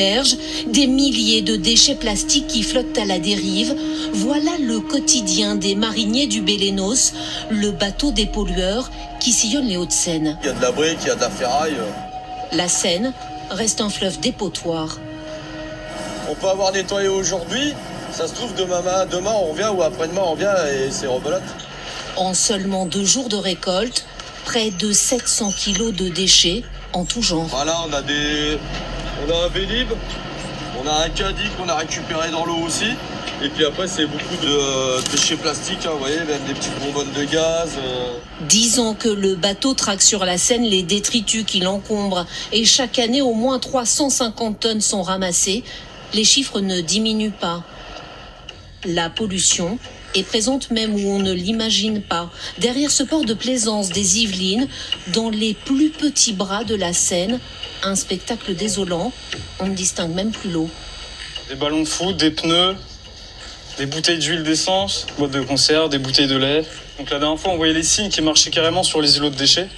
berges, des milliers de déchets plastiques qui flottent à la dérive. Voilà le quotidien des mariniers du Bélénos, le bateau des pollueurs qui sillonne les Hauts-de-Seine. Il y a de la brique, il y a de la ferraille. La Seine reste un fleuve dépotoir. On peut avoir nettoyé aujourd'hui, ça se trouve demain on revient ou après-demain on revient et c'est rebelote. En seulement 2 jours de récolte, près de 700 kilos de déchets en tout genre. Voilà, on a un Vélib, on a un caddie qu'on a récupéré dans l'eau aussi. Et puis après, c'est beaucoup de déchets plastiques, hein, vous voyez, même des petites bonbonnes de gaz. 10 ans que le bateau traque sur la Seine les détritus qui l'encombrent. Et chaque année, au moins 350 tonnes sont ramassées. Les chiffres ne diminuent pas. La pollution est présente même où on ne l'imagine pas. Derrière ce port de plaisance des Yvelines, dans les plus petits bras de la Seine, un spectacle désolant. On ne distingue même plus l'eau. Des ballons de foot, des pneus, des bouteilles d'huile d'essence, boîtes de conserve, des bouteilles de lait. Donc la dernière fois, on voyait les signes qui marchaient carrément sur les îlots de déchets.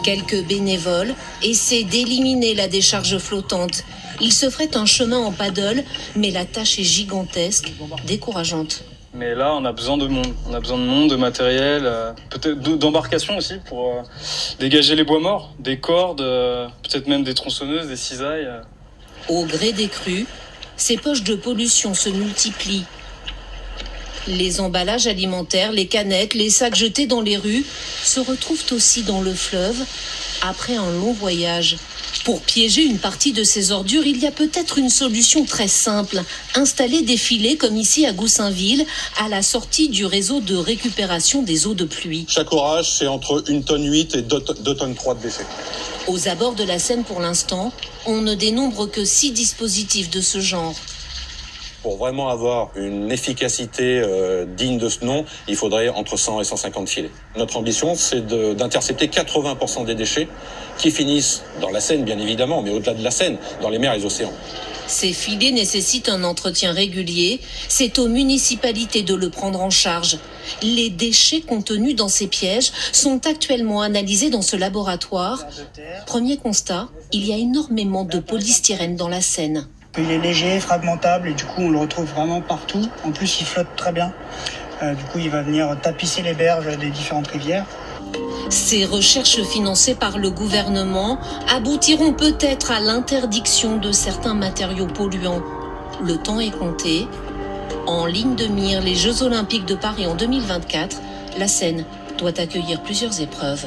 Quelques bénévoles essaient d'éliminer la décharge flottante. Ils se feraient un chemin en paddle, mais la tâche est gigantesque, décourageante. Mais là, on a besoin de monde. On a besoin de monde, de matériel, peut-être d'embarcation aussi pour dégager les bois morts, des cordes, peut-être même des tronçonneuses, des cisailles. Au gré des crues, ces poches de pollution se multiplient. Les emballages alimentaires, les canettes, les sacs jetés dans les rues se retrouvent aussi dans le fleuve après un long voyage. Pour piéger une partie de ces ordures, il y a peut-être une solution très simple. Installer des filets comme ici à Goussainville, à la sortie du réseau de récupération des eaux de pluie. Chaque orage, c'est entre 1,8 tonne et 2,3 tonnes de déchets. Aux abords de la Seine pour l'instant, on ne dénombre que 6 dispositifs de ce genre. Pour vraiment avoir une efficacité digne de ce nom, il faudrait entre 100 et 150 filets. Notre ambition, c'est d'intercepter 80% des déchets qui finissent dans la Seine, bien évidemment, mais au-delà de la Seine, dans les mers et les océans. Ces filets nécessitent un entretien régulier. C'est aux municipalités de le prendre en charge. Les déchets contenus dans ces pièges sont actuellement analysés dans ce laboratoire. Premier constat, il y a énormément de polystyrène dans la Seine. Il est léger, fragmentable et du coup on le retrouve vraiment partout. En plus il flotte très bien. Du coup il va venir tapisser les berges des différentes rivières. Ces recherches financées par le gouvernement aboutiront peut-être à l'interdiction de certains matériaux polluants. Le temps est compté. En ligne de mire, les Jeux Olympiques de Paris en 2024, la Seine doit accueillir plusieurs épreuves.